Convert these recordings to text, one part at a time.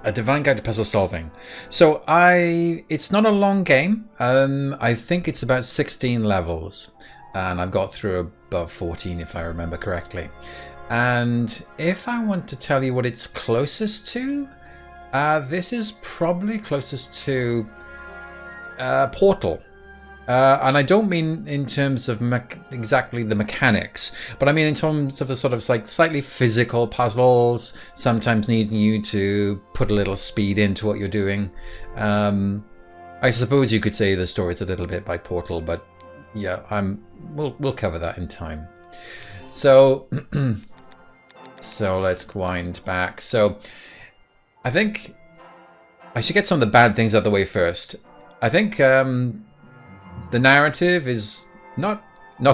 A Divine Guide to Puzzle Solving. So it's not a long game. I think it's about 16 levels. And I've got through above 14 if I remember correctly. And if I want to tell you what it's closest to, this is probably closest to Portal. And I don't mean in terms of exactly the mechanics, but I mean in terms of the sort of like slightly physical puzzles, sometimes needing you to put a little speed into what you're doing. I suppose you could say the story's a little bit like Portal, but yeah, we'll cover that in time. So so let's wind back. So I think I should get some of the bad things out of the way first. I think the narrative is not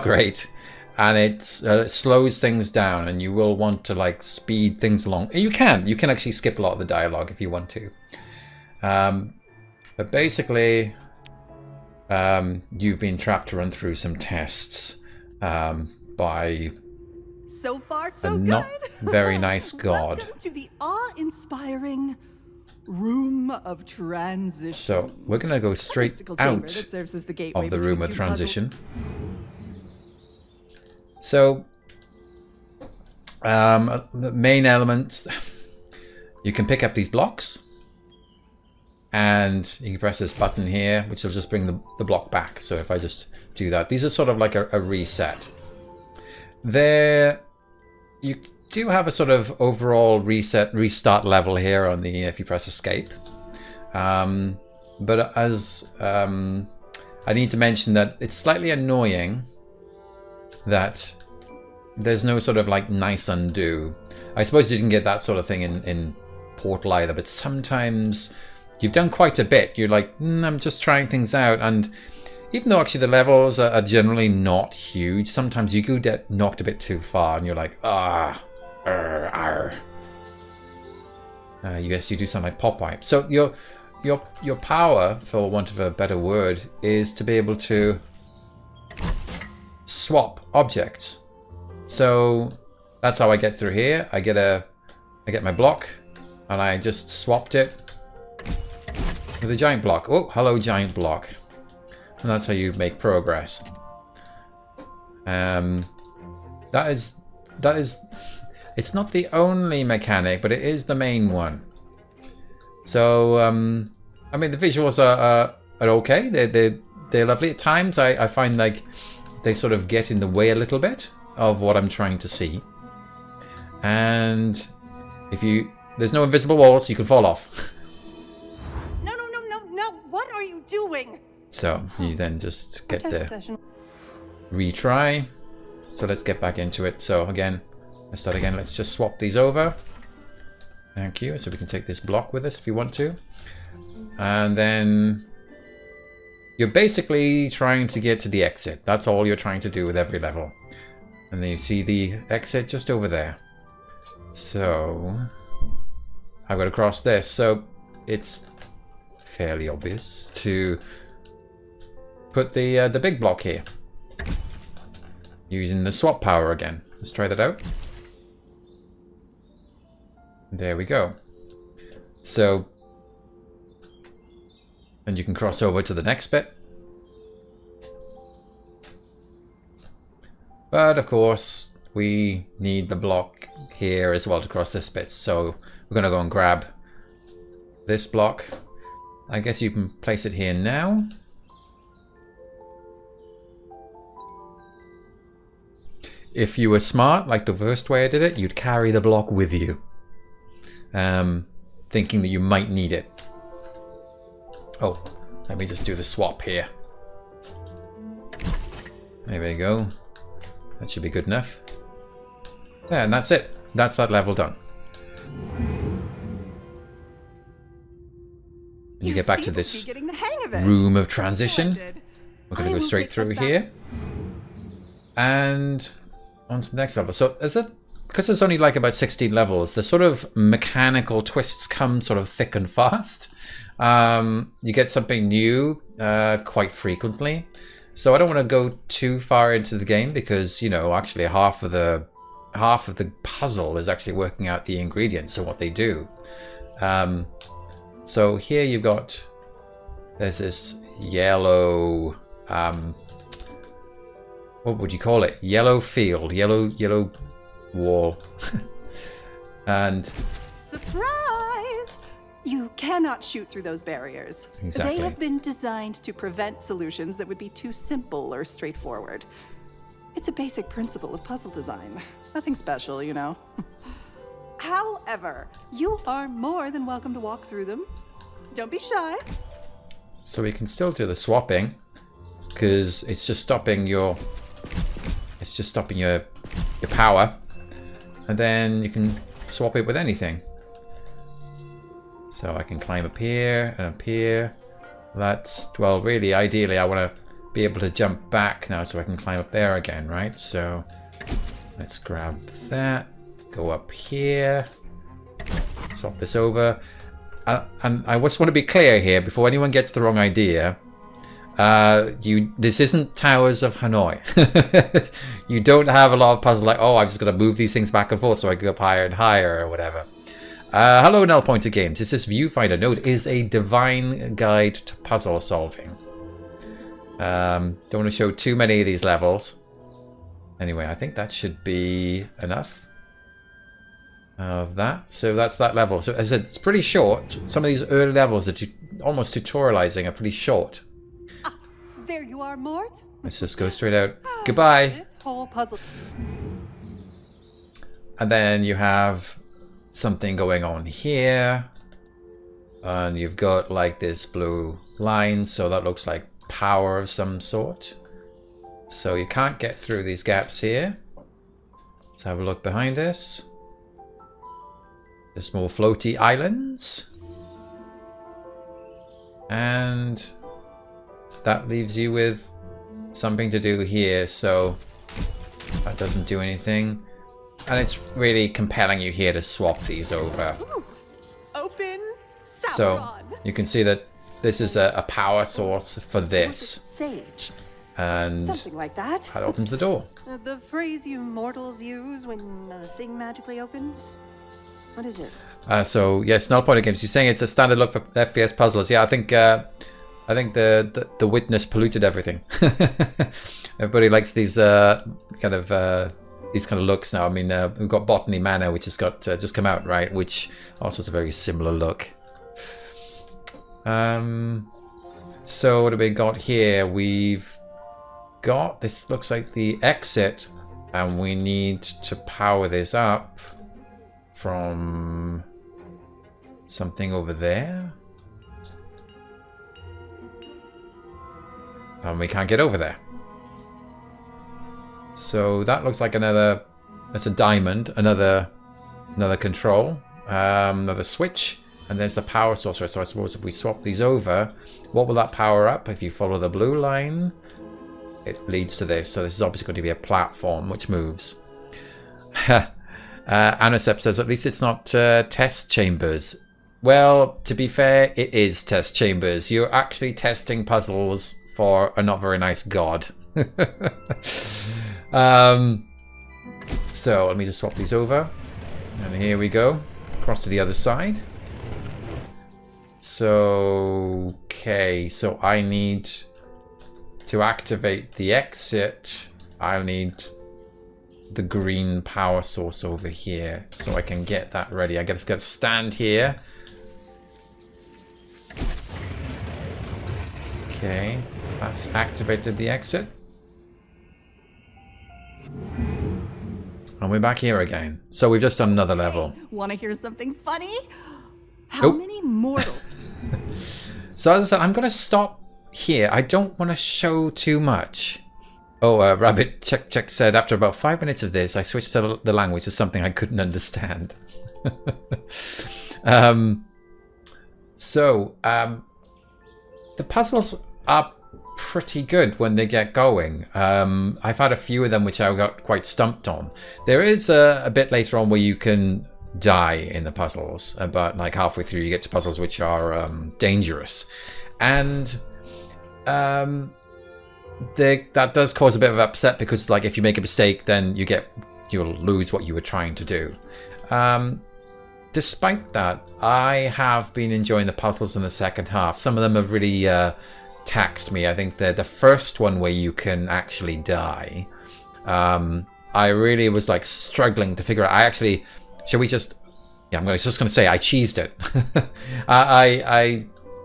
great, and it slows things down, and you will want to like speed things along. You can actually skip a lot of the dialogue if you want to, but basically you've been trapped to run through some tests by so far so a good. not very nice god. Welcome to the awe-inspiring Room of Transition. So we're going to go straight out of the Room of Transition. So the main elements, you can pick up these blocks and you can press this button here, which will just bring the block back. So if I just do that, these are sort of like a reset. There, you do have a sort of overall restart level here on the if you press escape, but as I need to mention that it's slightly annoying that there's no sort of like nice undo. I suppose you didn't get that sort of thing in Portal either, but sometimes you've done quite a bit, you're like, I'm just trying things out, and even though actually the levels are generally not huge, sometimes you could get knocked a bit too far and you're like, yes, you do sound like Popeye. So your power, for want of a better word, is to be able to swap objects. So that's how I get through here. I get my block, and I just swapped it with a giant block. Oh, hello, giant block. And that's how you make progress. That is. It's not the only mechanic, but it is the main one. So, I mean, the visuals are okay. They're lovely. At times, I find like they sort of get in the way a little bit of what I'm trying to see. And there's no invisible walls, you can fall off. No! What are you doing? So you then just get the retry. So let's get back into it. So again. Let's start again. Let's just swap these over. Thank you. So we can take this block with us if you want to. And then you're basically trying to get to the exit. That's all you're trying to do with every level. And then you see the exit just over there. So I've got to cross this. So it's fairly obvious to put the big block here. Using the swap power again. Let's try that out. There we go. So, and you can cross over to the next bit. But of course, we need the block here as well to cross this bit. So we're going to go and grab this block. I guess you can place it here now. If you were smart, like the first way I did it, you'd carry the block with you. Thinking that you might need it. Oh, let me just do the swap here. There we go. That should be good enough. Yeah, and that's it. That's that level done. And you get back to this room of transition. We're going to go straight through here. And on to the next level. So because there's only like about 16 levels, the sort of mechanical twists come sort of thick and fast. You get something new quite frequently. So I don't want to go too far into the game because, you know, actually half of the puzzle is actually working out the ingredients of what they do. So here you've got, there's this yellow, what would you call it? Yellow field, yellow wall. And surprise! You cannot shoot through those barriers. Exactly. They have been designed to prevent solutions that would be too simple or straightforward. It's a basic principle of puzzle design. Nothing special, you know. However, you are more than welcome to walk through them. Don't be shy. so we can still do the swapping, because it's just stopping your power, and then you can swap it with anything. So I can climb up here and up here. That's, well, really ideally I want to be able to jump back now so I can climb up there again, right? So let's grab that, go up here, swap this over. And I just want to be clear here before anyone gets the wrong idea. This isn't Towers of Hanoi. You don't have a lot of puzzles like, oh, I've just got to move these things back and forth so I can go up higher and higher or whatever. Hello, Null Pointer Games. This Viewfinder Node is a divine guide to puzzle solving. Don't want to show too many of these levels. Anyway, I think that should be enough of that. So that's that level. So as I said, it's pretty short. Some of these early levels that almost tutorializing are pretty short. There you are, Mort. Let's just go straight out. Goodbye. This whole puzzle. And then you have something going on here. And you've got like this blue line. So that looks like power of some sort. So you can't get through these gaps here. Let's have a look behind us. There's more floaty islands. And that leaves you with something to do here, so that doesn't do anything. And it's really compelling you here to swap these over. Ooh, open Sauron. So you can see that this is a power source for this. Sage. And Something like that. that opens the door. The phrase you mortals use when a thing magically opens? What is it? So yes, Null Pointer Games, you're saying it's a standard look for FPS puzzles. Yeah, I think the witness polluted everything. Everybody likes these kind of looks now. I mean, we've got Botany Manor, which has got just come out, right? Which also has a very similar look. So what have we got here? We've got, this looks like the exit, and we need to power this up from something over there. And we can't get over there. So that looks like another, that's a diamond, another control, another switch, and there's the power source. So I suppose if we swap these over, what will that power up? If you follow the blue line, it leads to this. So this is obviously going to be a platform which moves. Anosep says, at least it's not test chambers. Well, to be fair, it is test chambers. You're actually testing puzzles for a not very nice god. So let me just swap these over. And here we go. Across to the other side. So, okay. So I need to activate the exit. I'll need the green power source over here so I can get that ready. I got to stand here. Okay, that's activated the exit. And we're back here again. So we've just done another level. Want to hear something funny? How many mortal? So as I said, I'm going to stop here. I don't want to show too much. Oh, Rabbit Check said, after about 5 minutes of this, I switched to the language to something I couldn't understand. The puzzles are pretty good when they get going. I've had a few of them which I got quite stumped on. There is a bit later on where you can die in the puzzles, but like halfway through you get to puzzles which are dangerous. And that does cause a bit of upset, because like if you make a mistake, then you'll lose what you were trying to do. To despite that, I have been enjoying the puzzles in the second half. Some of them have really taxed me. I think the first one where you can actually die, I really was like struggling to figure out. I actually, shall we just? Yeah, I'm just going to say I cheesed it.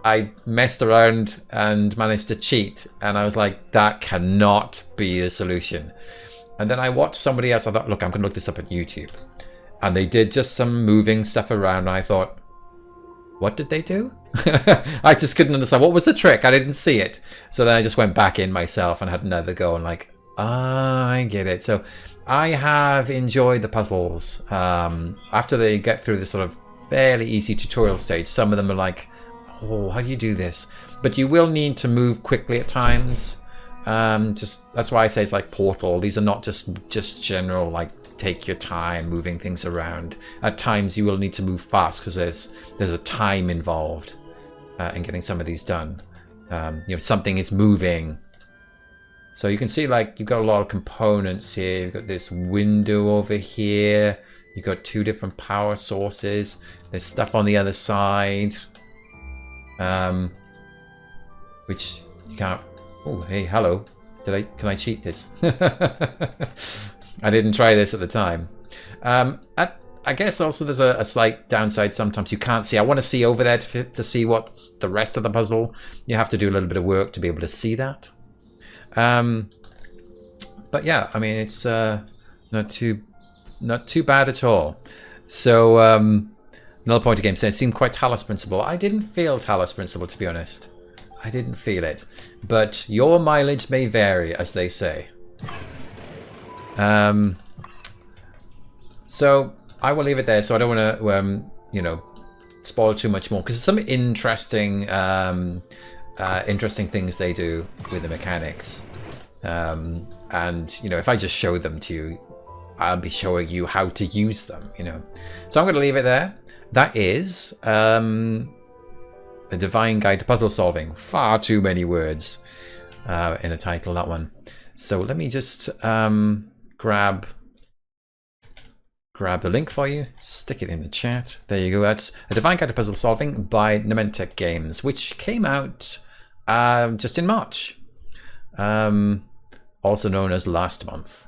I messed around and managed to cheat, and I was like, that cannot be the solution. And then I watched somebody else. I thought, look, I'm going to look this up at YouTube, and they did just some moving stuff around. And I thought, what did they do? I just couldn't understand. What was the trick? I didn't see it. So then I just went back in myself and had another go, and like, I get it. So I have enjoyed the puzzles. After they get through this sort of fairly easy tutorial stage, some of them are like, oh, how do you do this? But you will need to move quickly at times. Just that's why I say it's like Portal. These are not just general, like, take your time moving things around. At times you will need to move fast because there's a time involved in getting some of these done. Something is moving. So you can see, like, you've got a lot of components here. You've got this window over here. You've got 2 different power sources. There's stuff on the other side, which you can't. Oh, hey, hello. Can I cheat this? I didn't try this at the time. I guess also there's a slight downside. Sometimes you can't see. I want to see over there to see what's the rest of the puzzle. You have to do a little bit of work to be able to see that. But yeah, I mean, it's not too bad at all. So another point of game saying it seemed quite Talos Principle. I didn't feel Talos Principle, to be honest. I didn't feel it. But your mileage may vary, as they say. So I will leave it there. So I don't want to, spoil too much more, because there's some interesting things they do with the mechanics. And if I just show them to you, I'll be showing you how to use them. So I'm going to leave it there. That is The Divine Guide to Puzzle Solving. Far too many words in a title, that one. So let me just grab the link for you, stick it in the chat. There you go. That's A Divine Guide to Puzzle Solving by Nementech Games, which came out just in March, also known as last month.